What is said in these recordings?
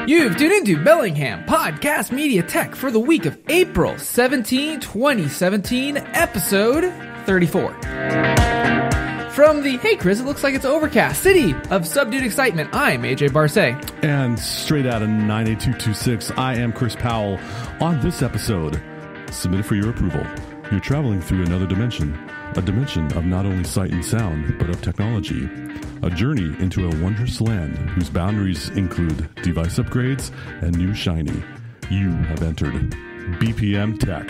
You've tuned into Bellingham Podcast Media Tech for the week of April 17, 2017, episode 34. From the, hey Chris, it looks like it's overcast, city of subdued excitement, I'm AJ Barcet. And straight out of 98226, I am Chris Powell. On this episode, submitted for your approval, you're traveling through another dimension. A dimension of not only sight and sound, but of technology. A journey into a wondrous land whose boundaries include device upgrades and new shiny. You have entered BPM Tech.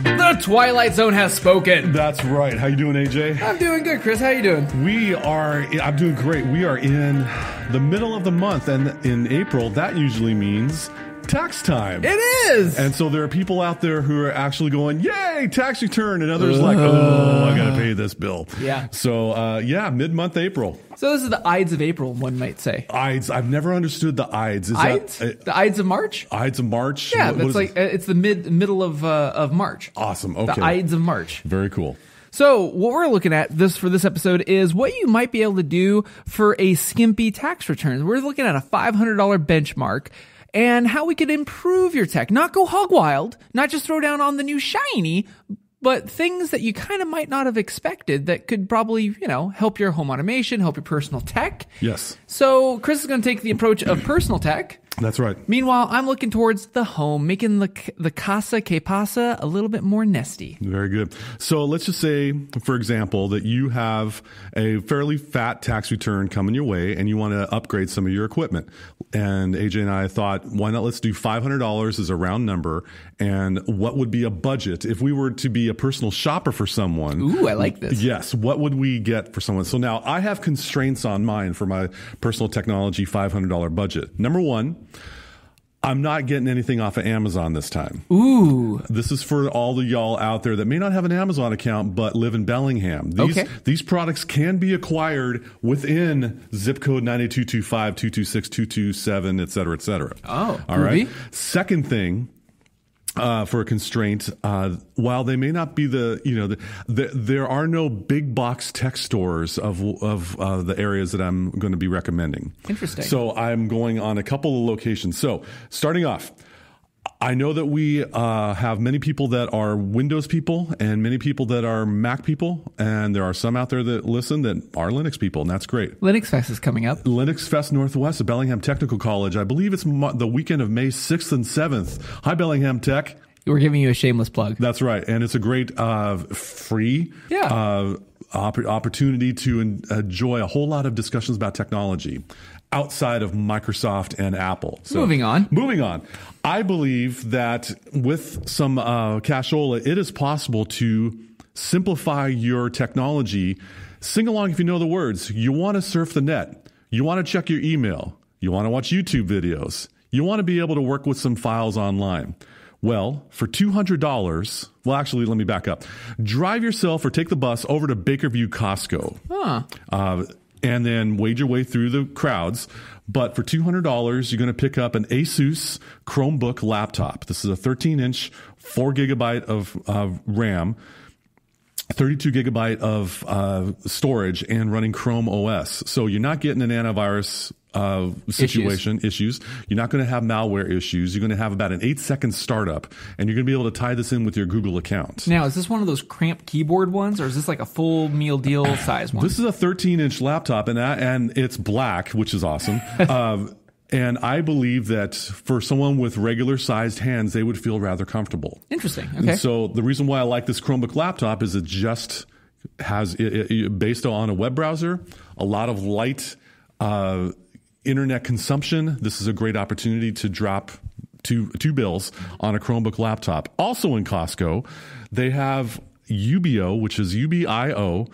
The Twilight Zone has spoken. That's right. How you doing, AJ? I'm doing good, Chris. How you doing? I'm doing great. We are in the middle of the month, and in April, that usually means tax time. It is. And so there are people out there who are actually going, yay, tax return. And others like, oh, I got to pay this bill. Yeah. So, mid-month April. So this is the Ides of April, one might say. Ides. I've never understood the Ides. Ides? The Ides of March? Ides of March? Yeah, that's like, it's the middle of March. Awesome. Okay. The Ides of March. Very cool. So what we're looking at for this episode is what you might be able to do for a skimpy tax return. We're looking at a $500 benchmark. And how we could improve your tech. Not go hog wild, not just throw down on the new shiny, but things that you kind of might not have expected that could probably, help your home automation, help your personal tech. Yes. So Chris is going to take the approach of personal tech. That's right. Meanwhile, I'm looking towards the home, making the casa que pasa a little bit more nesty. Very good. So let's just say, for example, that you have a fairly fat tax return coming your way and you want to upgrade some of your equipment. And AJ and I thought, why not let's do $500 as a round number. And what would be a budget if we were to be a personal shopper for someone? Ooh, I like this. Yes. What would we get for someone? So now I have constraints on mine for my personal technology $500 budget. Number one, I'm not getting anything off of Amazon this time. Ooh. This is for all the y'all out there that may not have an Amazon account but live in Bellingham. These products can be acquired within zip code 98225, 226, 227, et cetera, et cetera. Oh, all right. Second thing, for a constraint, while they may not be there are no big box tech stores of the areas that I'm going to be recommending. Interesting. So I'm going on a couple of locations. So starting off, I know that we have many people that are Windows people and many people that are Mac people. And there are some out there that listen that are Linux people, and that's great. Linux Fest is coming up. Linux Fest Northwest at Bellingham Technical College. I believe it's the weekend of May 6th and 7th. Hi, Bellingham Tech. We're giving you a shameless plug. That's right. And it's a great free opportunity to enjoy a whole lot of discussions about technology outside of Microsoft and Apple. So, moving on. I believe that with some cashola, it is possible to simplify your technology. Sing along if you know the words. You want to surf the net. You want to check your email. You want to watch YouTube videos. You want to be able to work with some files online. Well, for $200, well, actually, let me back up. Drive yourself or take the bus over to Bakerview Costco. And then wade your way through the crowds. But for $200, you're going to pick up an Asus Chromebook laptop. This is a 13-inch, 4 gigabyte of RAM, 32 gigabyte of storage, and running Chrome OS. So you're not getting an antivirus issues. You're not going to have malware issues. You're going to have about an 8-second startup, and you're going to be able to tie this in with your Google account. Now, is this one of those cramped keyboard ones, or is this like a full meal deal size one? This is a 13-inch laptop, and it's black, which is awesome. And I believe that for someone with regular sized hands, they would feel rather comfortable. Interesting. Okay. And so the reason why I like this Chromebook laptop is it just has, based on a web browser, a lot of light internet consumption. This is a great opportunity to drop two bills on a Chromebook laptop. Also in Costco, they have UBO, which is UBIO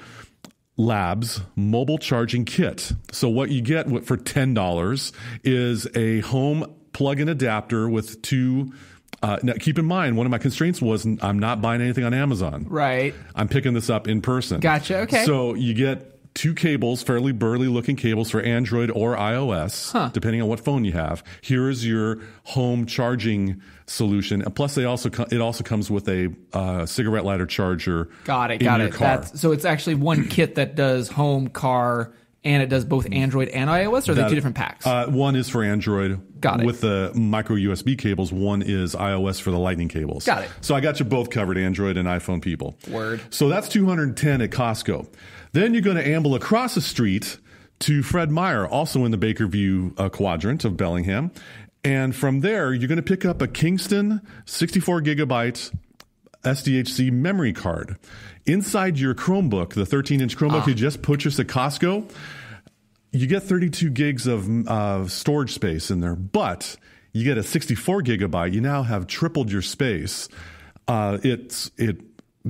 Labs mobile charging kit. So what you get for $10 is a home plug-in adapter with two. Now, keep in mind, one of my constraints was I'm not buying anything on Amazon. Right. I'm picking this up in person. Gotcha. Okay. So you get two cables, fairly burly looking cables for Android or iOS, depending on what phone you have. Here is your home charging solution. And plus, it also comes with a cigarette lighter charger. Got it. Car. So it's actually one kit that does home, car, And it does both Android and iOS, or are they two different packs? One is for Android. Got it. With the micro USB cables. One is iOS for the Lightning cables. Got it. So I got you both covered, Android and iPhone people. Word. So that's $210 at Costco. Then you're going to amble across the street to Fred Meyer, also in the Bakerview quadrant of Bellingham. And from there, you're going to pick up a Kingston 64 gigabyte SDHC memory card. Inside your Chromebook, the 13-inch Chromebook you just purchased at Costco, you get 32 gigs of storage space in there, but you get a 64 gigabyte. You now have tripled your space. It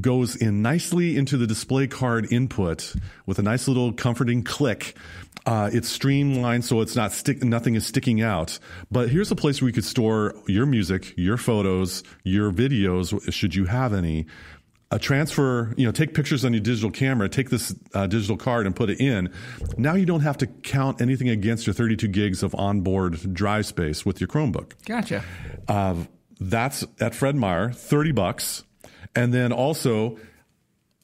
goes in nicely into the display card input with a nice little comforting click. It's streamlined so it's nothing is sticking out. But here's a place where you could store your music, your photos, your videos, should you have any. Transfer, take pictures on your digital camera, take this digital card and put it in. Now you don't have to count anything against your 32 gigs of onboard drive space with your Chromebook. Gotcha. That's at Fred Meyer, $30. And then also,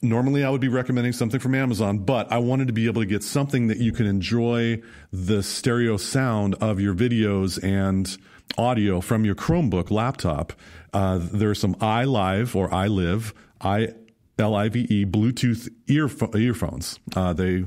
normally I would be recommending something from Amazon, but I wanted to be able to get something that you can enjoy the stereo sound of your videos and audio from your Chromebook laptop. There's some iLive or iLive, ILIVE Bluetooth earphones. They,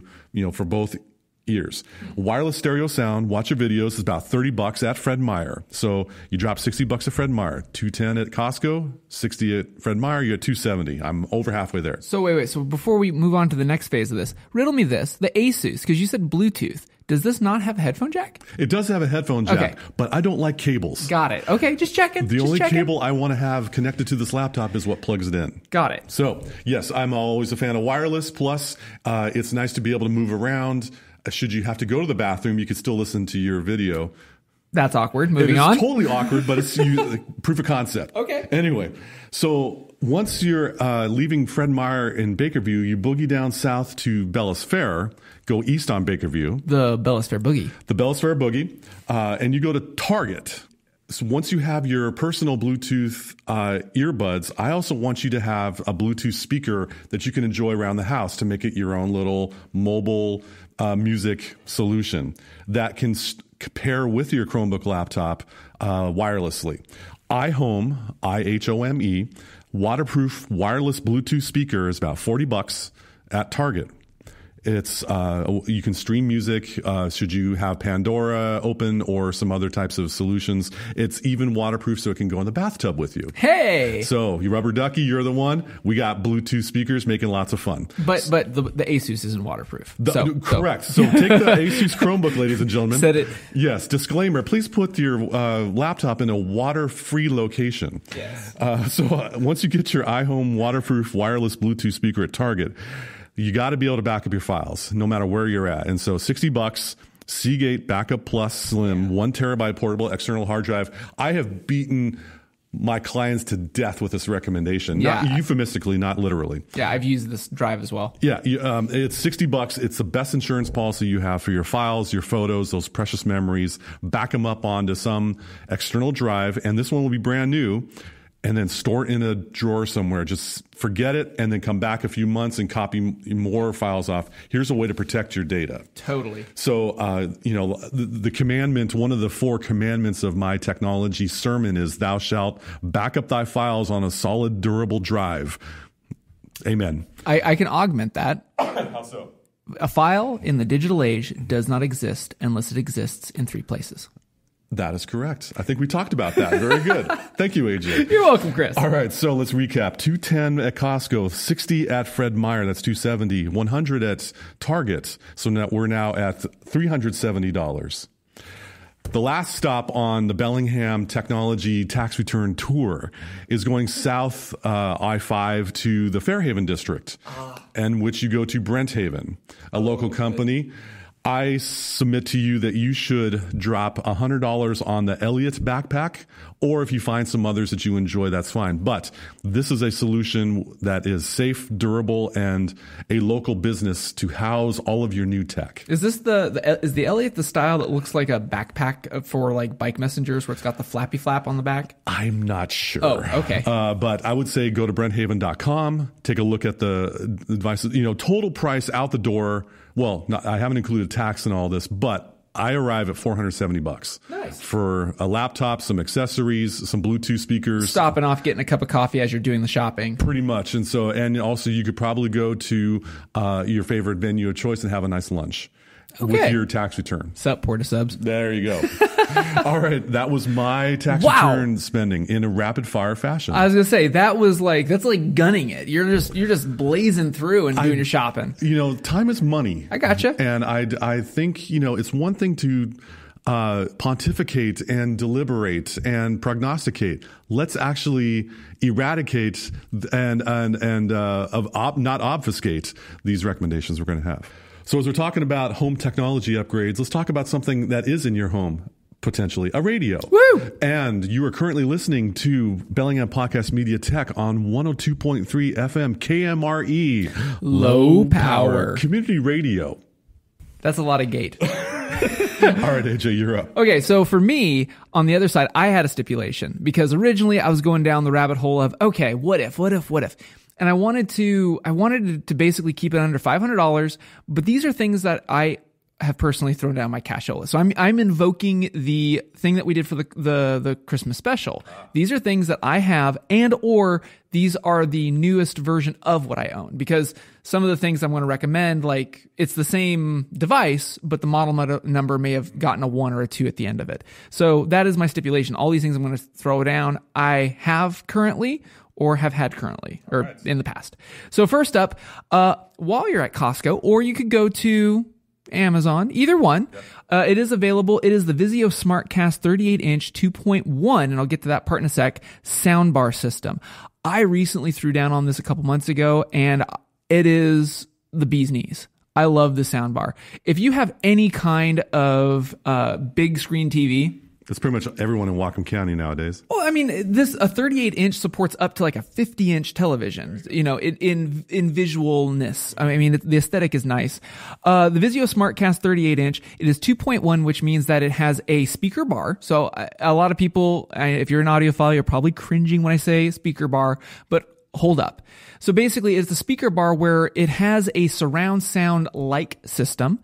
for both ears. Wireless stereo sound, watch your videos is about $30 at Fred Meyer. So you drop $60 at Fred Meyer, $210 at Costco, $60 at Fred Meyer, you're at $270. I'm over halfway there. So wait. So before we move on to the next phase of this, riddle me this, the Asus, because you said Bluetooth. Does this not have a headphone jack? It does have a headphone jack, but I don't like cables. Got it. Okay, just checking. The only cable I want to have connected to this laptop is what plugs it in. Got it. So, yes, I'm always a fan of wireless. Plus, it's nice to be able to move around. Should you have to go to the bathroom, you could still listen to your video. That's awkward. Moving on. It's totally awkward, but it's proof of concept. Okay. Anyway, so once you're leaving Fred Meyer in Bakerview, you boogie down south to Bellis Fair, go east on Bakerview. The Bellis Fair Boogie. The Bellis Fair Boogie. And you go to Target. So once you have your personal Bluetooth earbuds, I also want you to have a Bluetooth speaker that you can enjoy around the house to make it your own little mobile music solution that can pair with your Chromebook laptop wirelessly. iHome, IHOME, waterproof wireless Bluetooth speaker is about $40 at Target. It's you can stream music should you have Pandora open or some other types of solutions. It's even waterproof so it can go in the bathtub with you. Hey! So you rubber ducky, you're the one. We got Bluetooth speakers making lots of fun. But the Asus isn't waterproof. Correct. So take the Asus Chromebook, ladies and gentlemen. Said it. Yes. Disclaimer, please put your laptop in a water-free location. Yes. So once you get your iHome waterproof wireless Bluetooth speaker at Target, you got to be able to back up your files no matter where you're at. And so $60, Seagate Backup Plus Slim, 1 terabyte portable external hard drive. I have beaten my clients to death with this recommendation. Not euphemistically, not literally. Yeah, I've used this drive as well. Yeah, it's $60. It's the best insurance policy you have for your files, your photos, those precious memories. Back them up onto some external drive. And this one will be brand new. And then store it in a drawer somewhere. Just forget it and then come back a few months and copy more files off. Here's a way to protect your data. Totally. So, the commandment, one of the 4 commandments of my technology sermon is thou shalt back up thy files on a solid, durable drive. Amen. I can augment that. How so? A file in the digital age does not exist unless it exists in 3 places. That is correct. I think we talked about that. Very good. Thank you, AJ. You're welcome, Chris. All right, so let's recap. $210 at Costco, $60 at Fred Meyer, that's $270, $100 at Target, so now we're now at $370. The last stop on the Bellingham Technology Tax Return Tour is going south I-5 to the Fairhaven District, in which you go to Brenthaven, a local company. I submit to you that you should drop $100 on the Elliott backpack, or if you find some others that you enjoy, that's fine. But this is a solution that is safe, durable, and a local business to house all of your new tech. Is this is the Elliott the style that looks like a backpack for like bike messengers where it's got the flappy flap on the back? I'm not sure. Oh, okay. But I would say go to brenthaven.com, take a look at the devices. Total price out the door, well, I haven't included tax and all this, but I arrive at $470. Nice. For a laptop, some accessories, some Bluetooth speakers. Stopping off, getting a cup of coffee as you're doing the shopping. Pretty much. And also you could probably go to your favorite venue of choice and have a nice lunch. With your tax return. Sup, Porta Subs. There you go. All right. That was my tax return spending in a rapid fire fashion. I was going to say, that's like gunning it. You're just blazing through and doing your shopping. Time is money. I gotcha. And I think, it's one thing to pontificate and deliberate and prognosticate. Let's actually eradicate and not obfuscate these recommendations we're going to have. So as we're talking about home technology upgrades, let's talk about something that is in your home, potentially, a radio. Woo! And you are currently listening to Bellingham Podcast Media Tech on 102.3 FM KMRE. Low power. Community radio. That's a lot of gate. All right, AJ, you're up. Okay, so for me, on the other side, I had a stipulation because originally I was going down the rabbit hole of, okay, what if? And I wanted to basically keep it under $500, but these are things that I have personally thrown down my cashola. So I'm invoking the thing that we did for the Christmas special. These are things that I have, or these are the newest version of what I own, because some of the things I'm going to recommend, like it's the same device, but the model number may have gotten a 1 or a 2 at the end of it. So that is my stipulation. All these things I'm going to throw down, I have currently or have had currently or in the past. So first up, while you're at Costco, or you could go to Amazon, either one, it is available. It is the Vizio SmartCast 38-inch 2.1, and I'll get to that part in a sec, soundbar system. I recently threw down on this a couple months ago, and it is the bee's knees. I love the soundbar. If you have any kind of big screen TV, that's pretty much everyone in Whatcom County nowadays. Well, I mean, a 38-inch supports up to like a 50-inch television, in visualness. I mean, the aesthetic is nice. The Vizio SmartCast 38-inch, it is 2.1, which means that it has a speaker bar. So a lot of people, if you're an audiophile, you're probably cringing when I say speaker bar, but hold up. So basically, it's the speaker bar where it has a surround sound like system.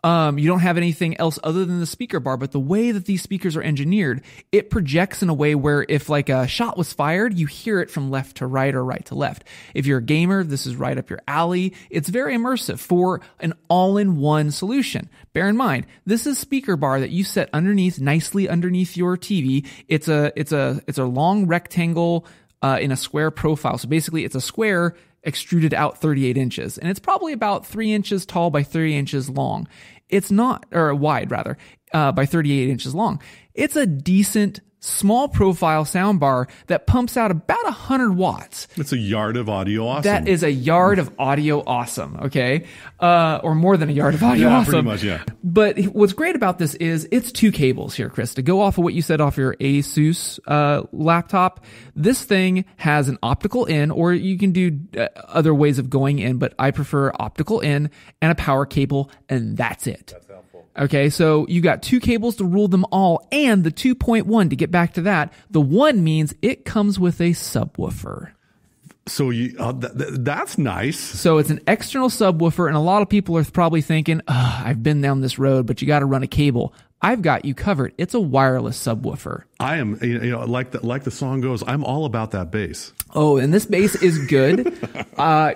You don't have anything else other than the speaker bar, but the way that these speakers are engineered, it projects in a way where if like a shot was fired, you hear it from left to right or right to left. If you're a gamer, this is right up your alley. It's very immersive for an all-in-one solution. Bear in mind, this is speaker bar that you set nicely underneath your TV. It's a long rectangle in a square profile. So basically, it's a square extruded out 38 inches, and it's probably about 3 inches tall by 3 inches long. It's not, or wide rather, by 38 inches long. It's a decent small profile soundbar that pumps out about 100 watts. It's a yard of audio awesome. That is a yard of audio awesome, okay? Or more than a yard of audio awesome. Pretty much, yeah. But what's great about this is it's 2 cables here, Chris. To go off of what you said off your Asus laptop, this thing has an optical in, or you can do other ways of going in, but I prefer optical in and a power cable, and that's it. That's helpful. Okay, so you got 2 cables to rule them all, and the 2.1, to get back to that, the 1 means it comes with a subwoofer. So that's nice. So it's an external subwoofer, and a lot of people are probably thinking, I've been down this road, but you got to run a cable. I've got you covered. It's a wireless subwoofer. I am, like the song goes, I'm all about that bass. Oh, and this bass is good.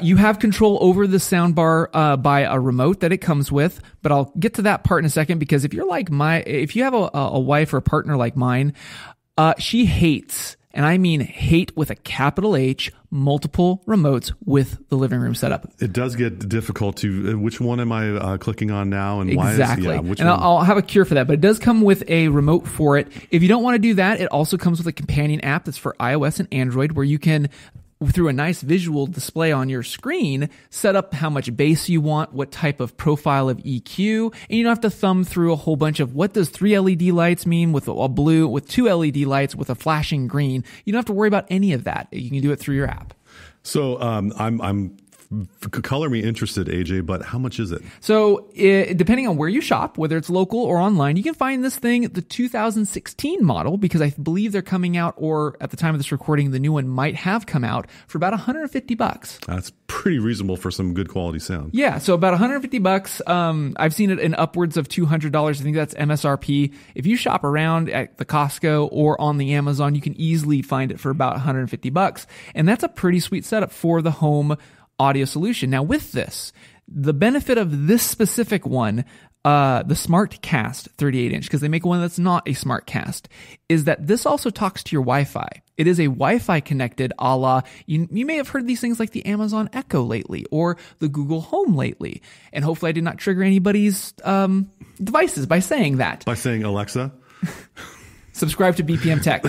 You have control over the soundbar by a remote that it comes with, but I'll get to that part in a second, because if you're like if you have a wife or a partner like mine, she hates, and I mean hate with a capital H, multiple remotes with the living room setup. It does get difficult to, which one am I clicking on now, and exactly. Why is, which and one? I'll have a cure for that, but it does come with a remote for it. If you don't want to do that, it also comes with a companion app that's for iOS and Android, where you can, through a nice visual display on your screen, set up how much bass you want, what type of profile of EQ, and you don't have to thumb through a whole bunch of what does 3 LED lights mean with a blue, with 2 LED lights with a flashing green. You don't have to worry about any of that. You can do it through your app. So I'm color me interested, AJ, but how much is it? So depending on where you shop, whether it's local or online, you can find this thing, the 2016 model, because I believe they're coming out, or at the time of this recording, the new one might have come out for about $150. That's pretty reasonable for some good quality sound. Yeah, so about $150. I've seen it in upwards of $200. I think that's MSRP. If you shop around at the Costco or on the Amazon, you can easily find it for about $150. And that's a pretty sweet setup for the home audio solution. Now with this, the benefit of this specific one, the Smart Cast 38 inch, because they make one that's not a Smart Cast, is that this also talks to your Wi-Fi. It is a Wi-Fi connected a la, you may have heard these things like the Amazon Echo lately or the Google Home lately. And hopefully I did not trigger anybody's devices by saying that. By saying Alexa? Subscribe to BPM Tech.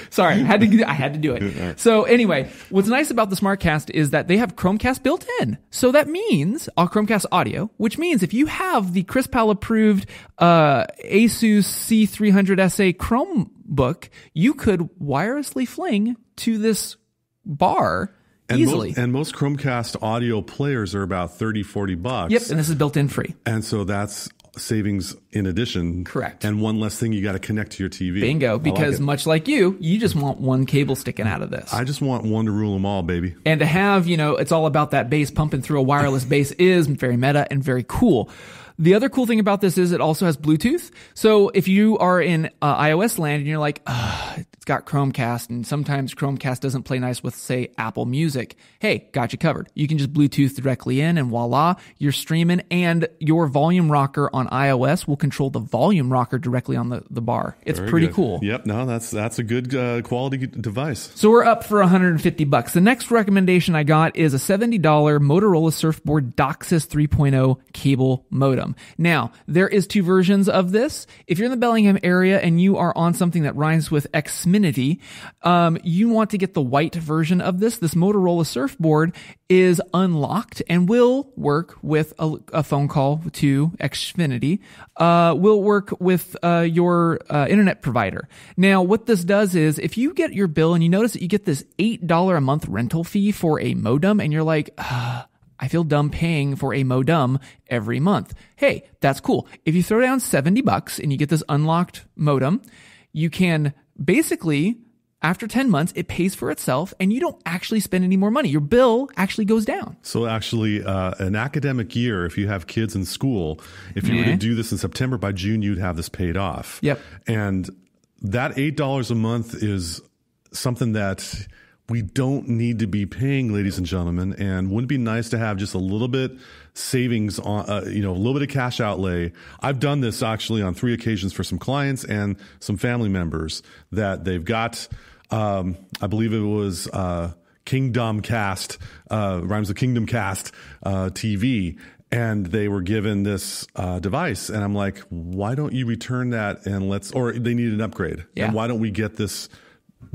Sorry, I had to do it. So anyway, what's nice about the SmartCast is that they have Chromecast built in. So that means Chromecast audio, which means if you have the Chris Powell approved Asus C300SA Chromebook, you could wirelessly fling to this bar easily. And most Chromecast audio players are about $30-$40. Yep, and this is built in free. And so that's savings in addition. Correct. And one less thing you got to connect to your TV. Bingo. Because much like you just want one cable sticking out of this. I just want one to rule them all, baby. And to have, it's all about that bass pumping through a wireless bass is very meta and very cool. The other cool thing about this is it also has Bluetooth. So if you are in iOS land and you're like, it's got Chromecast, and sometimes Chromecast doesn't play nice with, say, Apple Music. Hey, got you covered. You can just Bluetooth directly in, and voila, you're streaming, and your volume rocker on iOS will control the volume rocker directly on the bar. It's Very pretty good. cool. Yep, no, that's a good quality device. So we're up for $150. The next recommendation I got is a $70 Motorola Surfboard DOCSIS 3.0 cable modem. Now, there is two versions of this. If you're in the Bellingham area and you are on something that rhymes with Xfinity, you want to get the white version of this. This Motorola Surfboard is unlocked and will work with a phone call to Xfinity, will work with your internet provider. Now, what this does is if you get your bill and you notice that you get this $8 a month rental fee for a modem and you're like, I feel dumb paying for a modem every month. Hey, that's cool. If you throw down $70 and you get this unlocked modem, you can basically, after 10 months, it pays for itself and you don't actually spend any more money. Your bill actually goes down. So actually, an academic year, if you have kids in school, if you were to do this in September, by June, you'd have this paid off. Yep. And that $8 a month is something that we don't need to be paying, ladies and gentlemen, and wouldn't it be nice to have just a little bit savings on, a little bit of cash outlay. I've done this actually on 3 occasions for some clients and some family members that they've got, I believe it was, Kingdom Cast, rhymes with Kingdom Cast, TV. And they were given this device, and I'm like, why don't you return that and or they need an upgrade. Yeah. And why don't we get this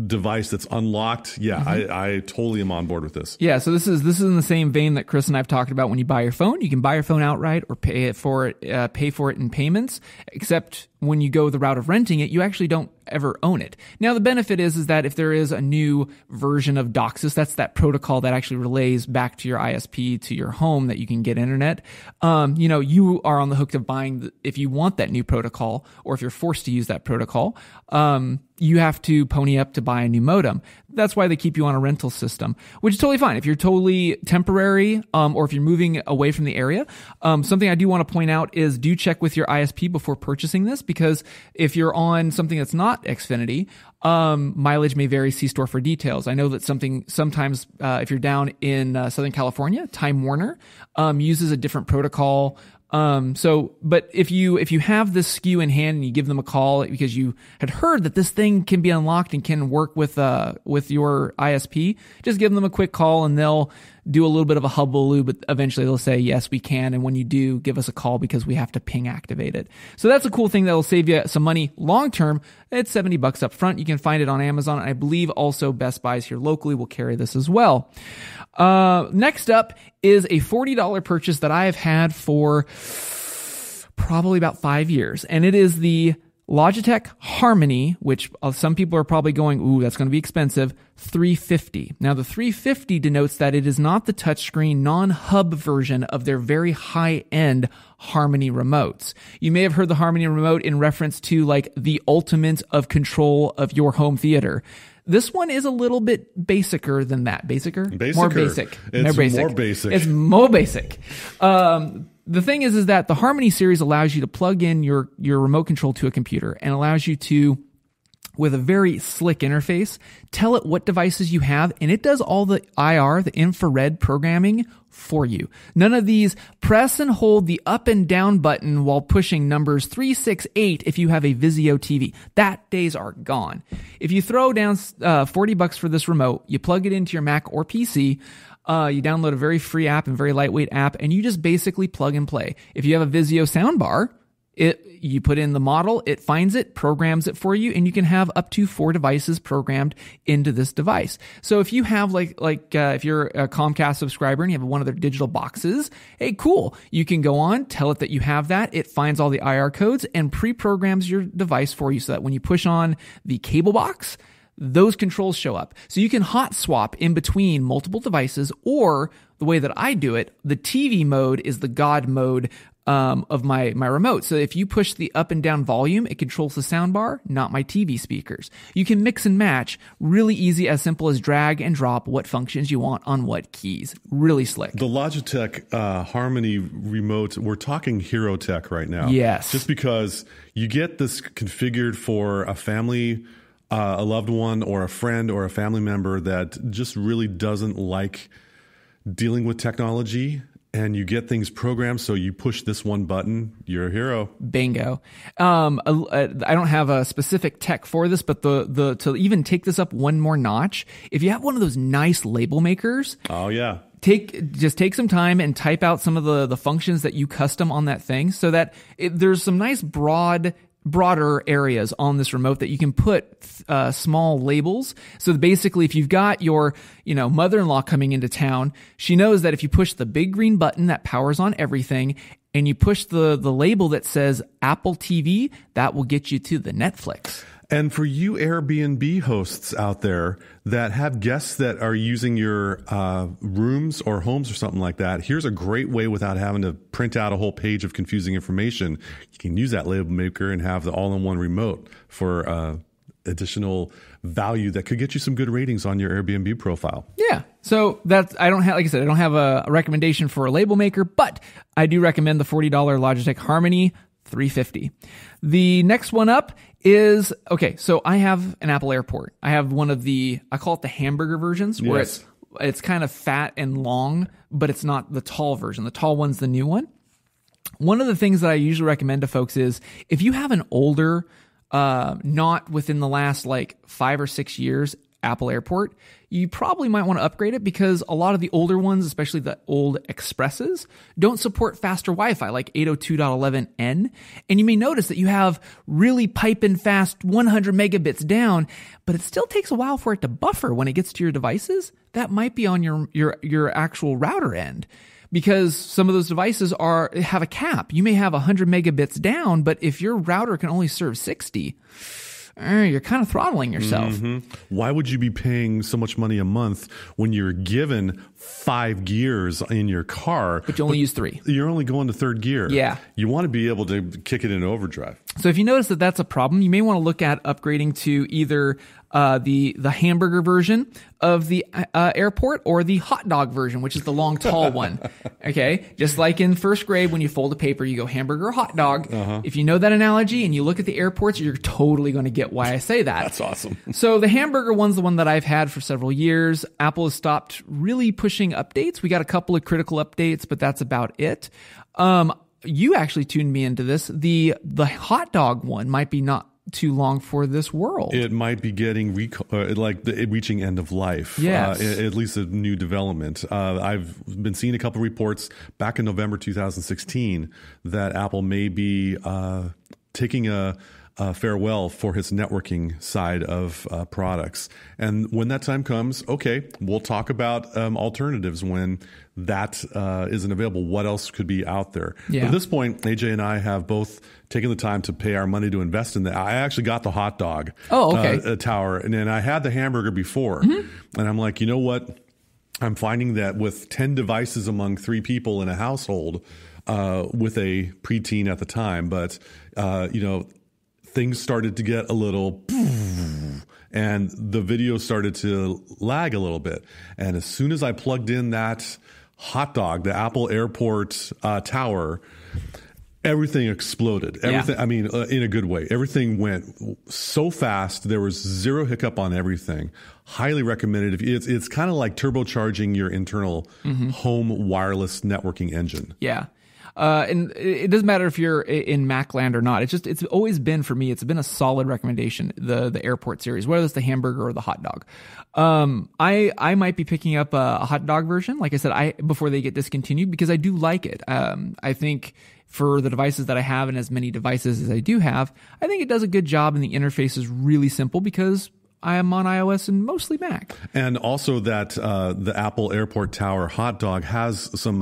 device that's unlocked? Yeah, I totally am on board with this. Yeah, so this is in the same vein that Chris and I've talked about. When you buy your phone, you can buy your phone outright or pay for it in payments, except when you go the route of renting it, you actually don't ever own it. Now, the benefit is that if there is a new version of DOCSIS, that's that protocol that actually relays back to your ISP to your home that you can get internet. You are on the hook of buying if you want that new protocol, or if you're forced to use that protocol, you have to pony up to buy a new modem. That's why they keep you on a rental system, which is totally fine. If you're totally temporary, or if you're moving away from the area, something I do want to point out is do check with your ISP before purchasing this, because if you're on something that's not Xfinity, mileage may vary. See store for details. I know that sometimes if you're down in Southern California, Time Warner uses a different protocol. But if you have this SKU in hand and you give them a call because you had heard that this thing can be unlocked and can work with your ISP, just give them a quick call and they'll do a little bit of a hullabaloo, but eventually they'll say, yes, we can. And when you do, give us a call because we have to ping activate it. So that's a cool thing that will save you some money long term. It's $70 up front. You can find it on Amazon. I believe also Best Buys here locally will carry this as well. Next up is a $40 purchase that I have had for probably about 5 years. And it is the Logitech Harmony, which some people are probably going, ooh, that's going to be expensive, $350. Now, the $350 denotes that it is not the touchscreen non-hub version of their very high-end Harmony remotes. You may have heard the Harmony remote in reference to like the ultimate of control of your home theater. This one is a little bit basicer than that. Basicer? More basic. It's more basic. It's more basic. The thing is that the Harmony series allows you to plug in your remote control to a computer and allows you to, with a very slick interface, tell it what devices you have, and it does all the IR, the infrared programming for you. None of these press and hold the up and down button while pushing numbers 3, 6, 8 if you have a Vizio TV. That days are gone. If you throw down $40 for this remote, you plug it into your Mac or PC, you download a very free app and very lightweight app, and you just basically plug and play. If you have a Vizio soundbar, you put in the model, it finds it, programs it for you, and you can have up to 4 devices programmed into this device. So if you have if you're a Comcast subscriber and you have one of their digital boxes, hey, cool. You can go on, tell it that you have that. It finds all the IR codes and pre-programs your device for you so that when you push on the cable box, those controls show up. So you can hot swap in between multiple devices, or the way that I do it, the TV mode is the God mode of my remote. So if you push the up and down volume, it controls the soundbar, not my TV speakers. You can mix and match, really easy, as simple as drag and drop what functions you want on what keys. Really slick. The Logitech Harmony remote, we're talking hero tech right now. Yes. Just because you get this configured for a family, a loved one or a friend or a family member that just really doesn't like dealing with technology, and you get things programmed, so you push this one button, you're a hero. Bingo. I don't have a specific tech for this, but the to even take this up one more notch, if you have one of those nice label makers, oh yeah, take some time and type out some of the functions that you custom on that thing, so that there's some nice broader areas on this remote that you can put small labels. So basically, if you've got your mother-in-law coming into town, she knows that if you push the big green button that powers on everything and you push the label that says Apple TV, that will get you to the Netflix. And for you Airbnb hosts out there that have guests that are using your rooms or homes or something like that, here's a great way without having to print out a whole page of confusing information. You can use that label maker and have the all-in-one remote for additional value that could get you some good ratings on your Airbnb profile. Yeah. So I don't have a recommendation for a label maker, but I do recommend the $40 Logitech Harmony $350. The next one up is, okay, so I have an Apple Airport. I have one of I call it the hamburger versions, where it's kind of fat and long, but it's not the tall version. The tall one's the new one. One of the things that I usually recommend to folks is if you have an older, not within the last 5 or 6 years, Apple Airport, you probably might want to upgrade it, because a lot of the older ones, especially the old Expresses, don't support faster Wi-Fi like 802.11n. And you may notice that you have really piping fast 100 megabits down, but it still takes a while for it to buffer when it gets to your devices. That might be on your actual router end, because some of those devices have a cap. You may have 100 megabits down, but if your router can only serve 60, you're kind of throttling yourself. Mm-hmm. Why would you be paying so much money a month when you're given 5 gears in your car? But you only use 3. You're only going to third gear. Yeah. You want to be able to kick it in overdrive. So if you notice that that's a problem, you may want to look at upgrading to either the hamburger version of the Airport, or the hot dog version, which is the long, tall one. Okay? Just like in first grade, when you fold a paper, you go hamburger or hot dog. Uh-huh. If you know that analogy and you look at the airports, you're totally going to get why I say that. That's awesome. So the hamburger one's the one that I've had for several years. Apple has stopped really pushing updates. We got a couple of critical updates, but that's about it. You actually tuned me into this. The hot dog one might be not too long for this world. It might be getting reaching end of life. Yes. At least a new development. I've been seeing a couple reports back in November 2016 that Apple may be taking a farewell for his networking side of products. And when that time comes, okay, we'll talk about alternatives when that isn't available. What else could be out there? Yeah. But at this point, AJ and I have both taken the time to pay our money to invest in that. I actually got the hot dog tower, and then I had the hamburger before. And I'm like, you know what? I'm finding that with 10 devices among 3 people in a household, with a preteen at the time, but things started to get a little, and the video started to lag a little bit. And as soon as I plugged in that hot dog, the Apple Airport tower, everything exploded. Everything, I mean, in a good way. Everything went so fast. There was zero hiccup on everything. Highly recommended. It's kind of like turbocharging your internal home wireless networking engine. Yeah. And it doesn't matter if you're in Mac land or not. It's always been, for me, it's been a solid recommendation, the Airport series, whether it's the hamburger or the hot dog. I might be picking up a hot dog version, like I said, before they get discontinued, because I do like it. I think for the devices that I have, and as many devices as I do have, I think it does a good job, and the interface is really simple because I am on iOS and mostly Mac. And also that the Apple Airport Tower hot dog has some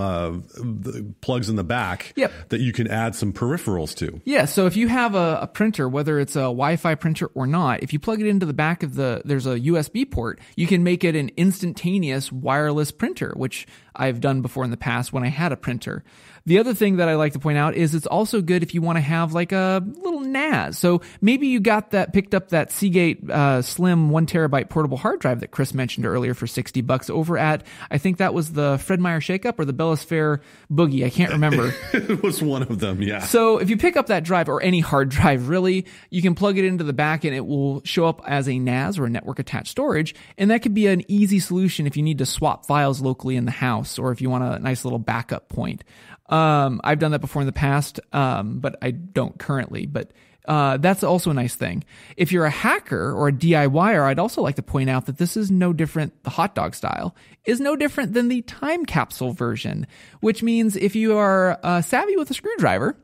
plugs in the back that you can add some peripherals to. Yeah, so if you have a printer, whether it's a Wi-Fi printer or not, if you plug it into the back of there's a USB port, you can make it an instantaneous wireless printer, which I've done before in the past when I had a printer. The other thing that I like to point out is it's also good if you want to have like a little NAS. So maybe you picked up that Seagate Slim 1 terabyte portable hard drive that Chris mentioned earlier for $60 over at, I think that was the Fred Meyer Shakeup or the Bellis Fair Boogie. I can't remember. It was one of them, yeah. So if you pick up that drive, or any hard drive really, you can plug it into the back and it will show up as a NAS or a network attached storage. And that could be an easy solution if you need to swap files locally in the house, or if you want a nice little backup point. I've done that before in the past, but I don't currently. But that's also a nice thing. If you're a hacker or a DIYer, I'd also like to point out that this is no different. The hot dog style is no different than the time capsule version, which means if you are savvy with a screwdriver,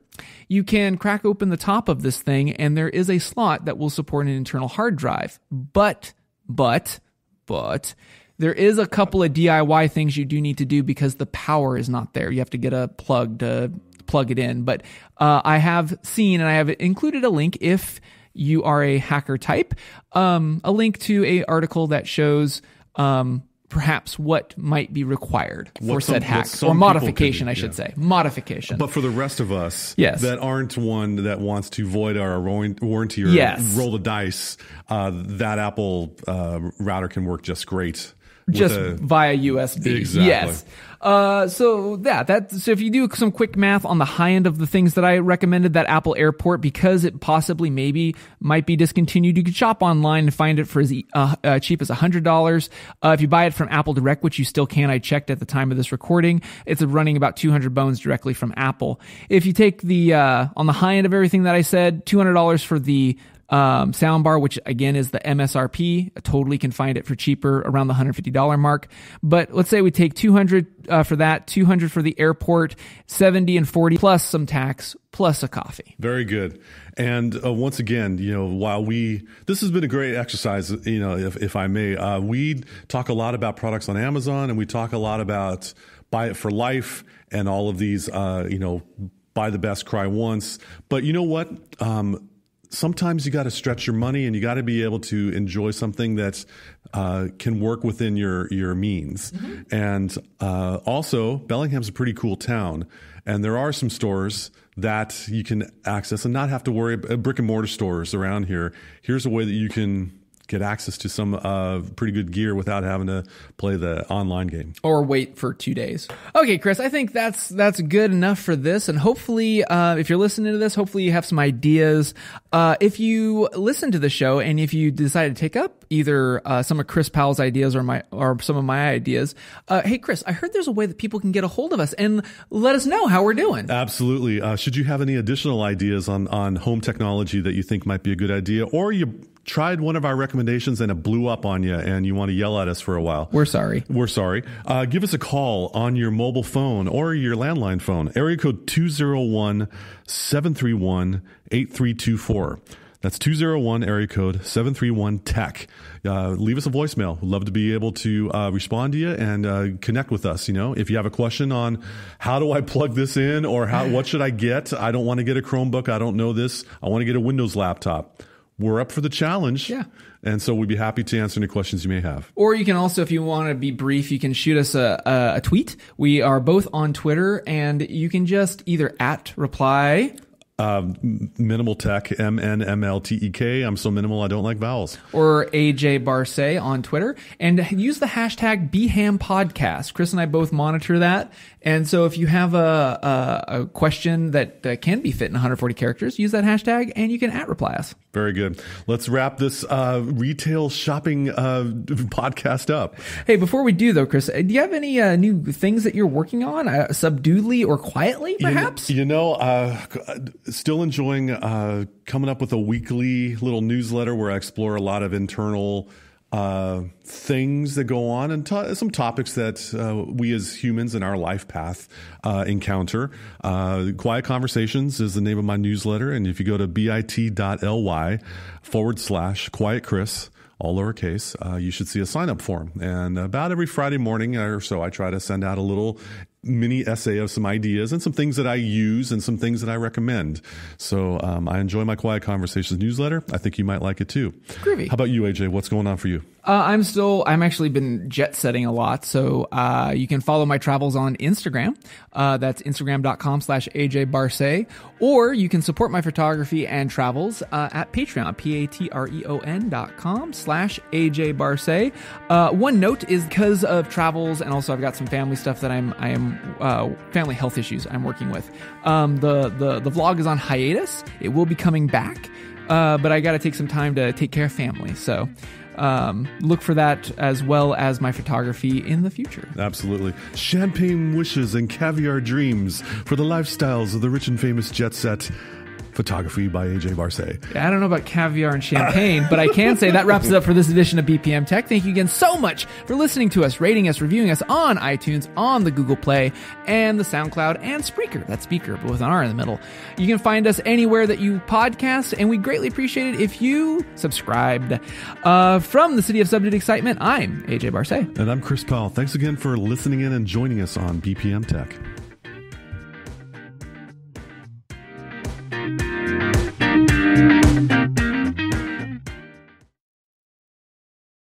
you can crack open the top of this thing, and there is a slot that will support an internal hard drive. But there is a couple of DIY things you do need to do because the power is not there. You have to get a plug to plug it in. But I have seen, and I have included a link if you are a hacker type, a link to an article that shows perhaps what might be required for said hack, or modification, I should say. Modification. But for the rest of us that aren't one that wants to void our warranty or roll the dice, that Apple router can work just great. Just via USB. Exactly. Yes. So if you do some quick math on the high end of the things that I recommended, that Apple Airport, because it possibly might be discontinued, you could shop online and find it for as cheap as $100. If you buy it from Apple Direct, which you still can, I checked at the time of this recording, it's running about 200 bones directly from Apple. If you take the on the high end of everything that I said, $200 for the soundbar, which again is the MSRP. I totally can find it for cheaper, around the $150 mark. But let's say we take $200 for that, $200 for the Airport, $70 and $40 plus some tax plus a coffee. Very good. And once again, while this has been a great exercise, if I may, we talk a lot about products on Amazon, and we talk a lot about buy it for life and all of these, buy the best, cry once. But you know what? Sometimes you got to stretch your money, and you got to be able to enjoy something that can work within your means. And also, Bellingham's a pretty cool town, and there are some stores that you can access and not have to worry about brick and mortar stores around here. Here's a way that you can get access to some pretty good gear without having to play the online game or wait for 2 days. Okay, Chris, I think that's good enough for this. And hopefully, if you're listening to this, hopefully you have some ideas. If you listen to the show and if you decide to take up either some of Chris Powell's ideas or some of my ideas, hey, Chris, I heard there's a way that people can get a hold of us and let us know how we're doing. Absolutely. Should you have any additional ideas on home technology that you think might be a good idea, or you tried one of our recommendations and it blew up on you and you want to yell at us for a while, We're sorry. Give us a call on your mobile phone or your landline phone. Area code 201-731-8324. That's 201 area code 731-TECH. Leave us a voicemail. We'd love to be able to respond to you and connect with us. If you have a question on how do I plug this in or what should I get? I don't want to get a Chromebook. I don't know this. I want to get a Windows laptop. We're up for the challenge. Yeah. And so we'd be happy to answer any questions you may have. Or you can also, if you want to be brief, you can shoot us a tweet. We are both on Twitter, and you can just either @reply. Minimal Tech, MNMLTEK. I'm so minimal I don't like vowels. Or AJ Barce on Twitter, and use the hashtag BHAMPodcast. Chris and I both monitor that. And so if you have a question that can be fit in 140 characters, use that hashtag and you can @reply us. Very good. Let's wrap this retail shopping podcast up. Hey, before we do though, Chris, do you have any new things that you're working on, subduedly or quietly, perhaps? Still enjoying coming up with a weekly little newsletter where I explore a lot of internal things that go on and some topics that we as humans in our life path encounter. Quiet Conversations is the name of my newsletter. And if you go to bit.ly/Quiet Chris, all lowercase, you should see a sign up form. And about every Friday morning or so, I try to send out a little mini essay of some ideas and some things that I use and some things that I recommend. So I enjoy my Quiet Conversations newsletter. I think you might like it too. Groovy. How about you, AJ? What's going on for you? I'm actually been jet setting a lot. So, you can follow my travels on Instagram. That's Instagram.com/AJ Barce, or you can support my photography and travels, at Patreon, patreon.com/AJ Barce. One note is because of travels, and also I've got some family stuff that I am family health issues I'm working with. The vlog is on hiatus. It will be coming back. But I got to take some time to take care of family. So, look for that as well as my photography in the future. Absolutely. Champagne wishes and caviar dreams for the lifestyles of the rich and famous jet set. Photography by AJ Barce. I don't know about caviar and champagne, but I can say that wraps it up for this edition of BPM Tech. Thank you again so much for listening to us, rating us, reviewing us on iTunes, on the Google Play, and the SoundCloud, and Spreaker. That's Speaker, but with an R in the middle. You can find us anywhere that you podcast, and we greatly appreciate it if you subscribed. From the City of Subject Excitement, I'm AJ Barce. And I'm Chris Powell. Thanks again for listening in and joining us on BPM Tech.